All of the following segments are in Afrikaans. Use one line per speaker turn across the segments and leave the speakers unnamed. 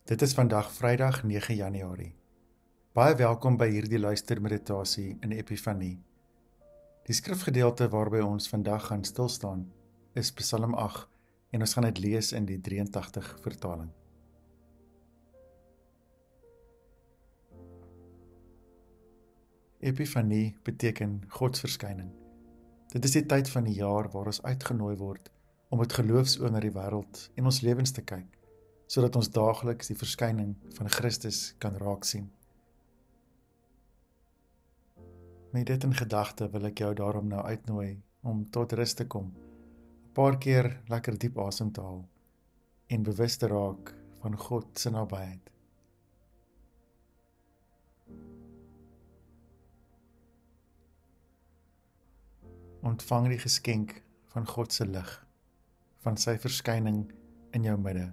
Dit is vandag Vrydag 9 Januarie. Baie welkom by hierdie luistermeditasie in Epifanie. Die skrifgedeelte waarby ons vandag gaan stilstaan is Psalm 8 en ons gaan dit lees in die 83 vertaling. Epifanie beteken Godsverskyning. Dit is die tyd van die jaar waar ons uitgenooi word om met geloofsoë na die wêreld en ons lewens te kyk, sodat ons daagliks die verskyning van Christus kan raak sien. Met dit in gedagte wil ek jou daarom nou uitnooi om tot rus te kom, 'n paar keer lekker diep asem te haal en bewus te raak van God se nabyheid. Ontvang die geskenk van God se lig, van sy verskyning in jou midde.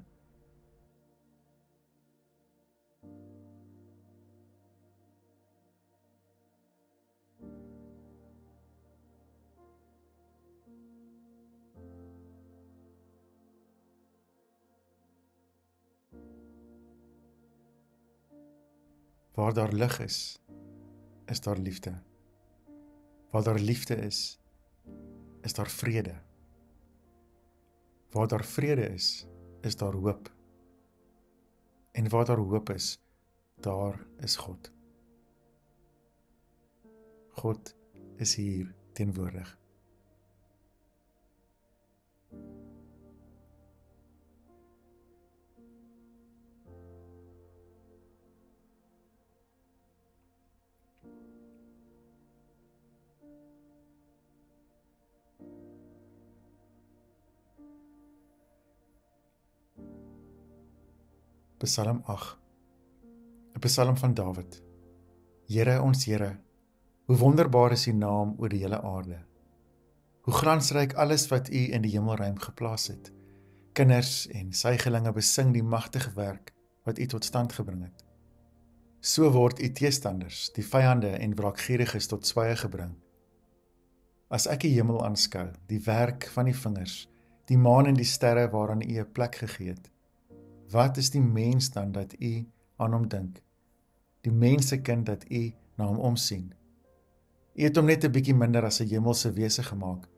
Waar daar lig is daar liefde. Waar daar liefde is daar vrede. Waar daar vrede is daar hoop. En waar daar hoop is, daar is God. God is hier teenwoordig. Psalm 8, 'n Psalm van Dawid. Here, ons Here, hoe wonderbaar is U naam oor die hele aarde. Hoe glansryk alles wat U in die hemelruim geplaas het. Kinders en suigelinge besing die magtige werk wat U tot stand gebring het. So word U teestanders, die vyande en wraakgieriges tot swye gebring. As ek die hemel aanskou, die werk van die vingers, die maan en die sterre waaraan U 'n plek gegee het, wat is die mens dan dat U aan hom dink? Die mensekind dat U na hom omsien. U het hom net 'n bietjie minder as 'n hemelse wese gemaak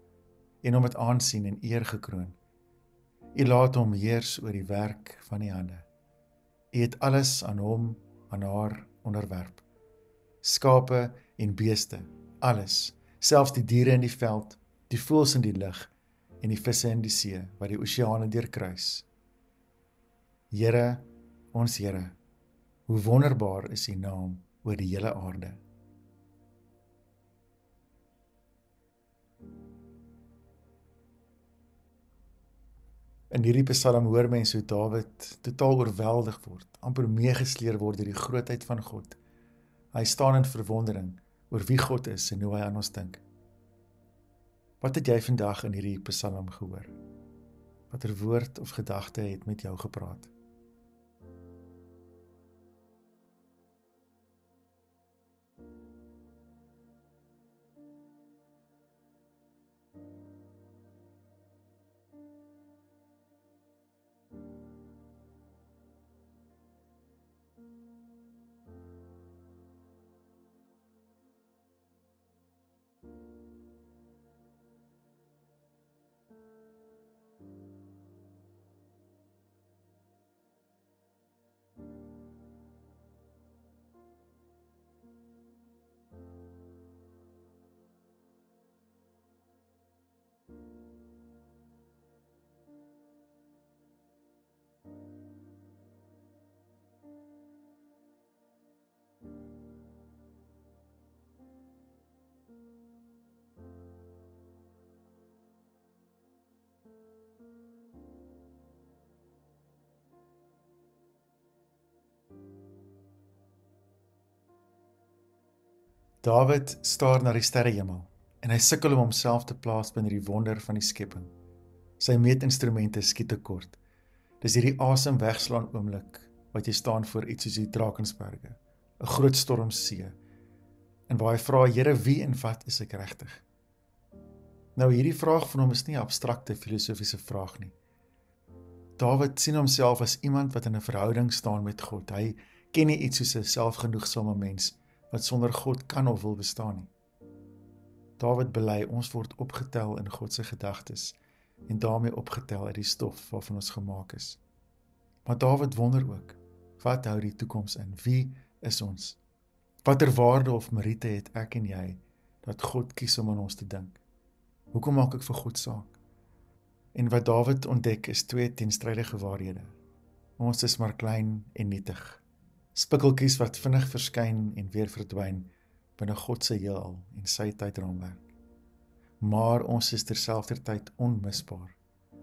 en hom met aansien en eer gekroon. U laat hom heers oor die werk van die hande. U het alles aan hom, aan haar onderwerp. Skape en beeste, alles, selfs die diere in die veld, die voëls in die lug en die visse in die see wat die oseane deurkruis. Here, ons Here, hoe wonderbaar is U naam oor die hele aarde. In hierdie Psalm hoor mens hoe Dawid totaal oorweldig word, amper meegesleer word deur die grootheid van God. Hy staan in verwondering oor wie God is en hoe hy aan ons dink. Wat het jy vandag in hierdie Psalm gehoor? Watter woord of gedagte het met jou gepraat? Dawid staar na die sterrehemel en hy sukkel om homself te plaas binne die wonder van die skepping. Sy meetinstrumente skiet tekort. Dis hierdie asem wegslaan oomblik wat jy staan voor iets soos die Drakensberge, 'n groot stormsee, en waar hy vra, Here, wie en wat is ek regtig? Nou hierdie vraag van hom is nie 'n abstrakte filosofiese vraag nie. Dawid sien homself as iemand wat in 'n verhouding staan met God. Hy ken nie iets soos 'n selfgenoegsame mens wat sonder God kan of wil bestaan nie. Dawid bely ons word opgetel in God se gedagtes en daarmee opgetel uit die stof waarvan ons gemaak is. Maar Dawid wonder ook, wat hou die toekoms in? Wie is ons? Watter waarde of meriete het ek en jy dat God kies om aan ons te dink? Hoekom maak ek vir God saak? En wat Dawid ontdek is twee teenstrydige waarhede. Ons is maar klein en nietig. Spikkeltjies wat vinnig verskyn en weer verdwyn binne God se heelal en sy tydraamwerk. Maar ons is terselfdertyd onmisbaar.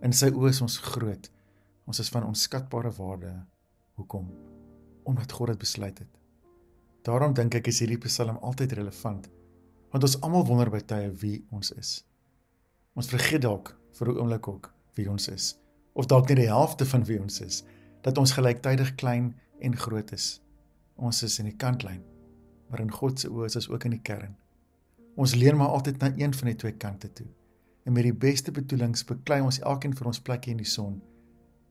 In sy oë is ons groot. Ons is van onskatbare waarde. Hoekom? Omdat God dit besluit het. Daarom dink ek is hierdie Psalm altyd relevant, want ons almal wonder by tye wie ons is. Ons vergeet dalk vir 'n oomblik ook wie ons is, of dalk net die helfte van wie ons is, dat ons gelyktydig klein en groot is. Ons is in die kantlyn, maar in God se oë is ons ook in die kern. Ons leun maar altyd na een van die twee kante toe, en met die beste bedoelings beklei ons elkeen vir ons plekkie in die son,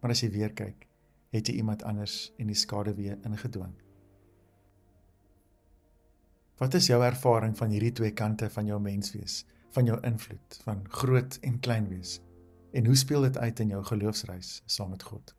maar as jy weer kyk, het jy iemand anders in die skaduwee ingedwing. Wat is jou ervaring van hierdie twee kante van jou menswees, van jou invloed, van groot en klein wees? En hoe speel dit uit in jou geloofsreis saam met God?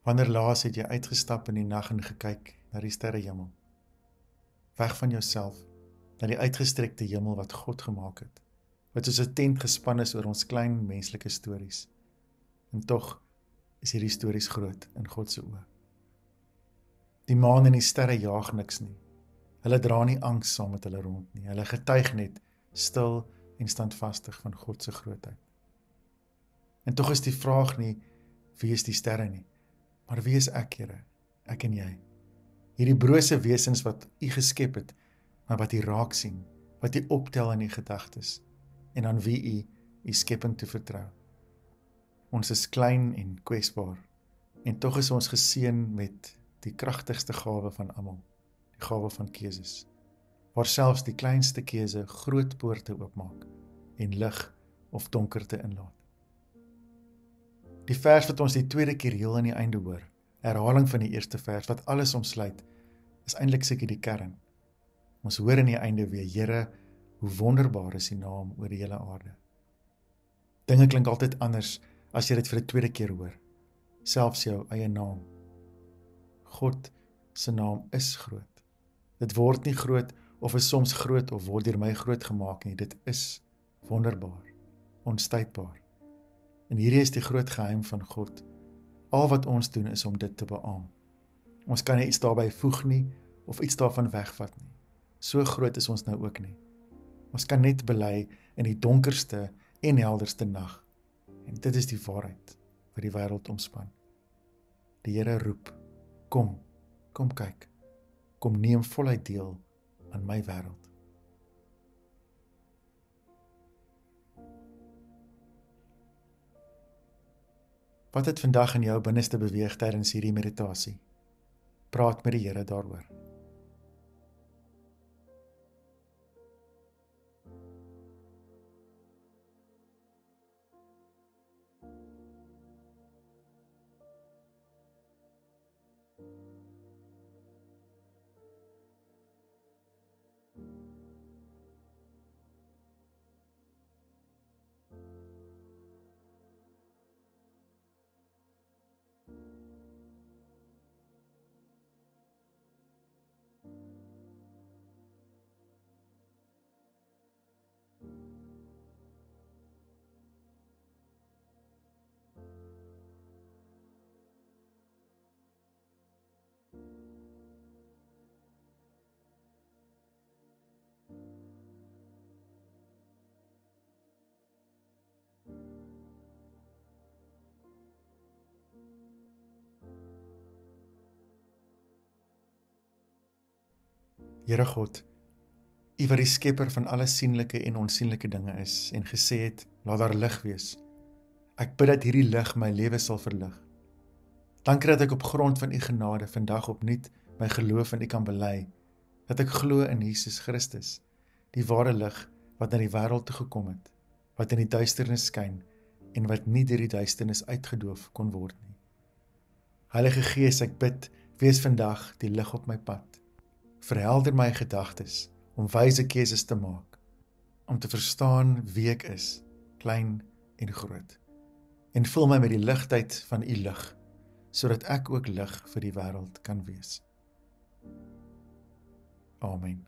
Wanneer laas het jy uitgestap in die nag en gekyk na die sterrehemel? Weg van jouself, na die uitgestrekte hemel wat God gemaak het, wat soos 'n tent gespan is oor ons klein menslike stories. En tog is hierdie stories groot in God se oë. Die maan en die sterre jaag niks nie. Hulle dra nie angs saam met hulle rond nie. Hulle getuig net stil en standvastig van God se grootheid. En tog is die vraag nie, wie is die sterre nie, maar wie is ek, Here, ek en jy? Hierdie brose wesens wat U geskep het, maar wat U raak sien, wat U optel in U gedagtes, en aan wie U skepping toe vertrou. Ons is klein en kwesbaar, en tog is ons geseën met die kragtigste gawe van almal, die gawe van keuses, waar selfs die kleinste keuse groot poorte oopmaak en lig of donkerte inlaat. Die vers wat ons die tweede keer heel aan die einde hoor, herhaling van die eerste vers wat alles omsluit, is eintlik seker die kern. Ons hoor in die einde weer, Here, hoe wonderbaar is U naam oor die hele aarde. Dinge klink altyd anders as jy dit vir die tweede keer hoor, selfs jou eie naam. God se naam is groot. Dit word nie groot of is soms groot of word deur my groot gemaak nie, dit is wonderbaar, onstuitbaar. En hierdie is die groot geheim van God. Al wat ons doen is om dit te beamoen. Ons kan nie iets daarbey voeg nie, of iets daarvan wegvat nie. So groot is ons nou ook nie. Ons kan net bely in die donkerste en helderste nag. En dit is die waarheid wat die wêreld omspan. Die Here roep, kom kyk, kom neem voluit deel aan my wêreld. Wat het vandag in jou binneste beweeg tydens hierdie meditasie? Praat met die Here daaroor. Here God, U wat die skepper van alle sienlike en onsienlike dinge is en gesê het, laat daar lig wees. Ek bid dat hierdie lig my lewe sal verlig. Dankie dat ek op grond van U genade vandag opnuut my geloof in U kan bely, dat ek glo in Jesus Christus, die ware lig wat na die wêreld toe gekom het, wat in die duisternis skyn en wat nie deur die duisternis uitgedoof kon word nie. Heilige Gees, ek bid, wees vandag die lig op my pad. Verhelder my gedagtes om wyse keuses te maak, om te verstaan wie ek is, klein en groot. En vul my met die ligtheid van U lig, sodat ek ook lig vir die wêreld kan wees. Amen.